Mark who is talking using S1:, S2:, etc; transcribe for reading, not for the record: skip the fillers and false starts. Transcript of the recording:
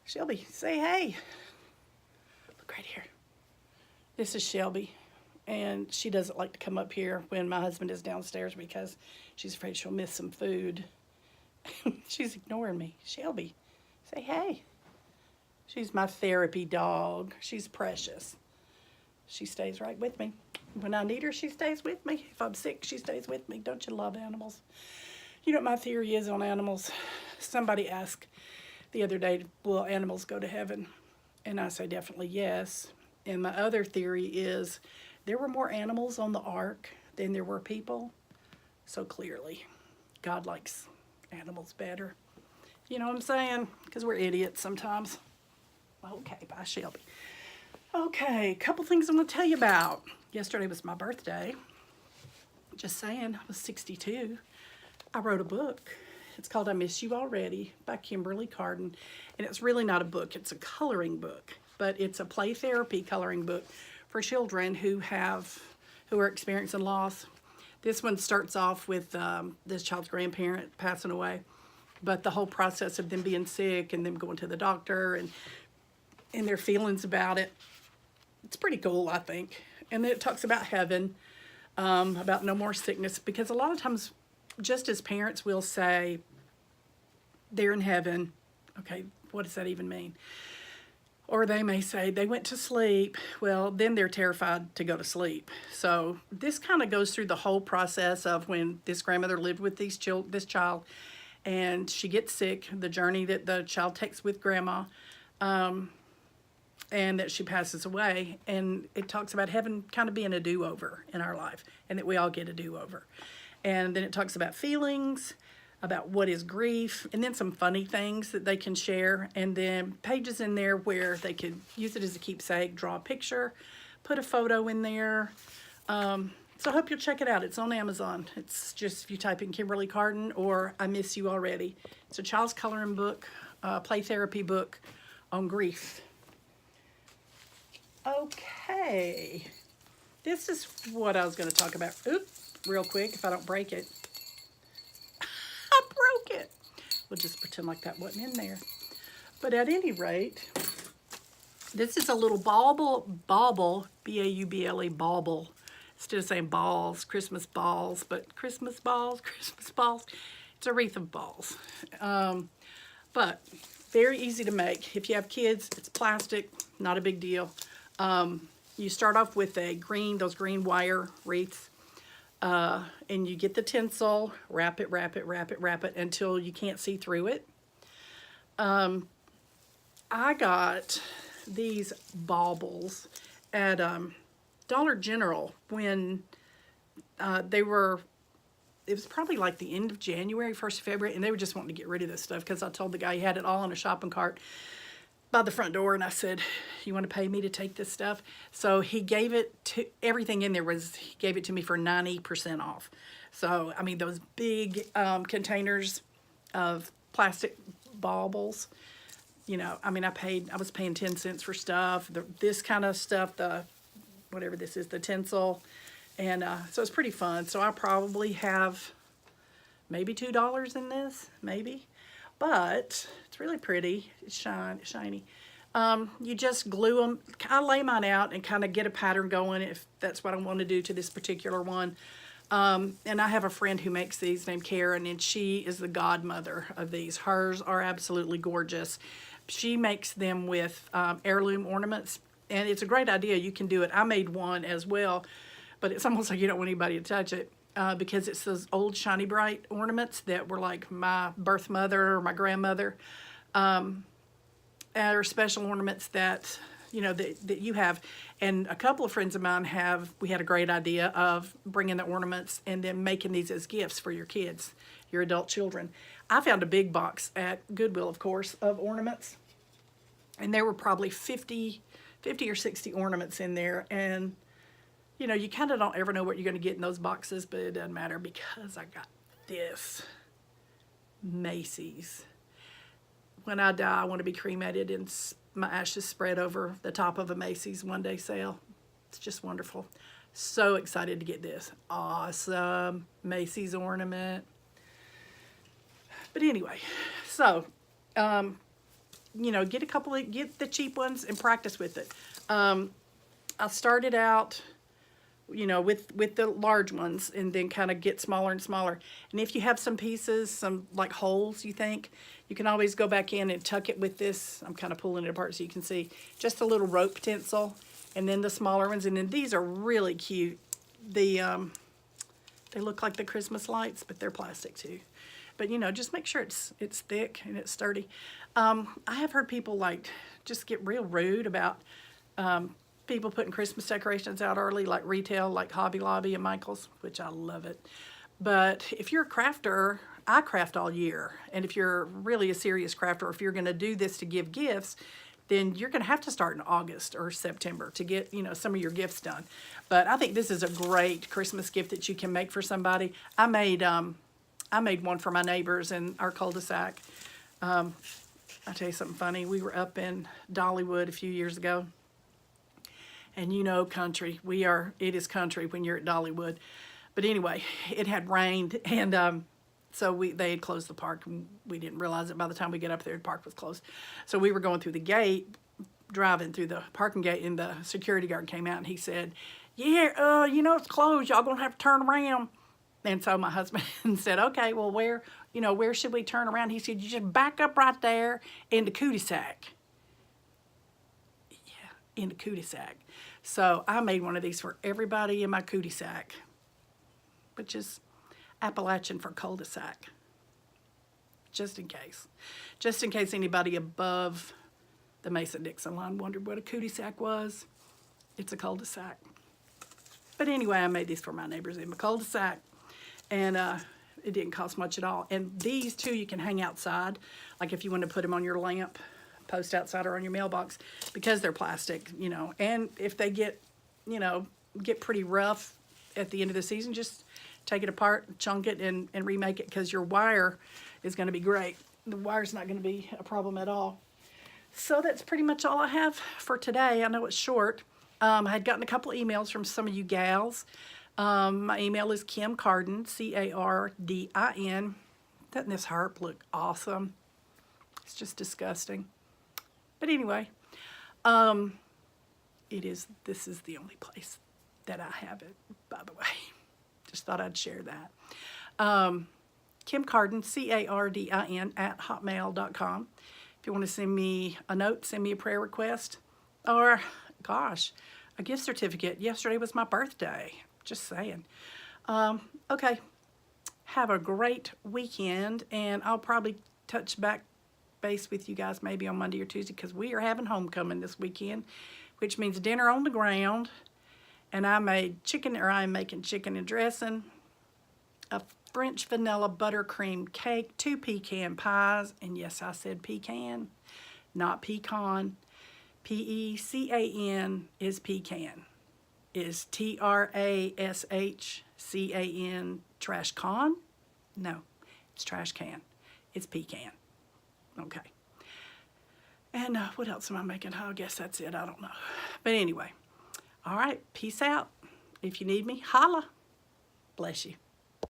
S1: Shelby, say hey. Look right here. This is Shelby, and she doesn't like to come up here when my husband is downstairs because she's afraid she'll miss some food. She's ignoring me. Shelby, say hey. She's my therapy dog. She's precious. She stays right with me. When I need her, she stays with me. If I'm sick, she stays with me. Don't you love animals? You know what my theory is on animals? Somebody asked the other day, will animals go to heaven? And I say definitely yes. And my other theory is there were more animals on the ark than there were people. So clearly, God likes animals better. You know what I'm saying? Because we're idiots sometimes. Okay, bye, Shelby. Okay, a couple things I'm going to tell you about. Yesterday was my birthday. Just saying, I was 62. I wrote a book. It's called I Miss You Already by Kimberly Carden. And it's really not a book, it's a coloring book. But it's a play therapy coloring book for children who are experiencing loss. This one starts off with this child's grandparent passing away. But the whole process of them being sick and them going to the doctor and their feelings about it. It's pretty cool, I think. And then it talks about heaven, about no more sickness, because a lot of times, just as parents, we'll say, they're in heaven. Okay, what does that even mean? Or they may say, they went to sleep. Well, then they're terrified to go to sleep. So this kind of goes through the whole process of when this grandmother lived with this child, and she gets sick, the journey that the child takes with grandma, and that she passes away. And it talks about heaven kind of being a do-over in our life, and that we all get a do-over. And then it talks about feelings, about what is grief, and then some funny things that they can share, and then pages in there where they could use it as a keepsake, draw a picture, put a photo in there. So I hope you'll check it out. It's on Amazon. It's just, if you type in Kimberly Carden or I Miss You Already. It's a child's coloring book, play therapy book on grief. Okay, this is what I was going to talk about. Oops, real quick, if I don't break it. I broke it. We'll just pretend like that wasn't in there. But at any rate, this is a little bauble, B-A-U-B-L-E, bauble. Instead of saying balls, Christmas balls, but Christmas balls, Christmas balls. It's a wreath of balls. But very easy to make. If you have kids, it's plastic, not a big deal. You start off with those green wire wreaths, and you get the tinsel, wrap it until you can't see through it. I got these baubles at Dollar General when it was probably like the end of January, 1st of February, and they were just wanting to get rid of this stuff because I told the guy he had it all in a shopping cart by the front door, and I said, you want to pay me to take this stuff? So he gave it to, everything in there he gave it to me for 90% off. So, I mean, those big containers of plastic baubles, you know, I mean, I was paying 10 cents for stuff, this kind of stuff, whatever this is, the tinsel, and so it's pretty fun. So I probably have maybe $2 in this, maybe. But it's really pretty. It's shiny. You just glue them. I lay mine out and kind of get a pattern going if that's what I want to do to this particular one. And I have a friend who makes these named Karen, and she is the godmother of these. Hers are absolutely gorgeous. She makes them with heirloom ornaments, and it's a great idea. You can do it. I made one as well, but it's almost like you don't want anybody to touch it. Because it's those old shiny bright ornaments that were like my birth mother or my grandmother, are special ornaments that, you know, that you have. And a couple of friends of mine we had a great idea of bringing the ornaments and then making these as gifts for your kids, your adult children. I found a big box at Goodwill, of course, of ornaments, and there were probably 50 or 60 ornaments in there. And you know, you kind of don't ever know what you're going to get in those boxes, but it doesn't matter because I got this Macy's. When I die, I want to be cremated and my ashes spread over the top of a Macy's one-day sale. It's just wonderful. So excited to get this. Awesome Macy's ornament. But anyway, so you know, get the cheap ones and practice with it. I started out, you know, with the large ones, and then kind of get smaller and smaller. And if you have some pieces, some like holes, you think, you can always go back in and tuck it with this. I'm kind of pulling it apart so you can see just a little rope tinsel, and then the smaller ones. And then these are really cute. They look like the Christmas lights, but they're plastic too. But you know, just make sure it's thick and it's sturdy. I have heard people like just get real rude about people putting Christmas decorations out early, like retail, like Hobby Lobby and Michael's, which I love it. But if you're a crafter, I craft all year. And if you're really a serious crafter, if you're going to do this to give gifts, then you're going to have to start in August or September to get, you know, some of your gifts done. But I think this is a great Christmas gift that you can make for somebody. I made one for my neighbors in our cul-de-sac. I'll tell you something funny. We were up in Dollywood a few years ago. And you know, country, it is country when you're at Dollywood. But anyway, it had rained, and so they had closed the park, and we didn't realize it by the time we get up there, the park was closed. So we were going through the gate, driving through the parking gate, and the security guard came out, and he said, yeah, you know, it's closed. Y'all gonna have to turn around. And so my husband said, okay, well, where should we turn around? He said, you just back up right there in the cul-de-sac. Yeah, in the cul-de-sac. So I made one of these for everybody in my cul-de-sac, which is Appalachian for cul-de-sac, just in case. Just in case anybody above the Mason-Dixon line wondered what a cul-de-sac was. It's a cul-de-sac. But anyway, I made these for my neighbors in my cul-de-sac, and it didn't cost much at all. And these, too, you can hang outside, like if you want to put them on your lamp post outside or on your mailbox, because they're plastic, you know. And if they get pretty rough at the end of the season, just take it apart, chunk it, and remake it, because your wire is going to be great. The wire's not going to be a problem at all. So that's pretty much all I have for today. I know it's short. I had gotten a couple emails from some of you gals. My email is Kim Cardin, Cardin. Doesn't this harp look awesome? It's just disgusting. But anyway, this is the only place that I have it, by the way. Just thought I'd share that. Kim Cardin, Cardin, @hotmail.com. If you want to send me a note, send me a prayer request, or, gosh, a gift certificate. Yesterday was my birthday. Just saying. Okay. Have a great weekend, and I'll probably touch base with you guys maybe on Monday or Tuesday, because we are having homecoming this weekend, which means dinner on the ground. And I'm making chicken and dressing, a French vanilla buttercream cake, 2 pecan pies, and yes, I said pecan, not pecan. Pecan is pecan. Is Trashcan trash con? No, it's trash can. It's pecan. Okay. And what else am I making? Oh, I guess that's it. I don't know. But anyway, all right, peace out. If you need me, holla. Bless you.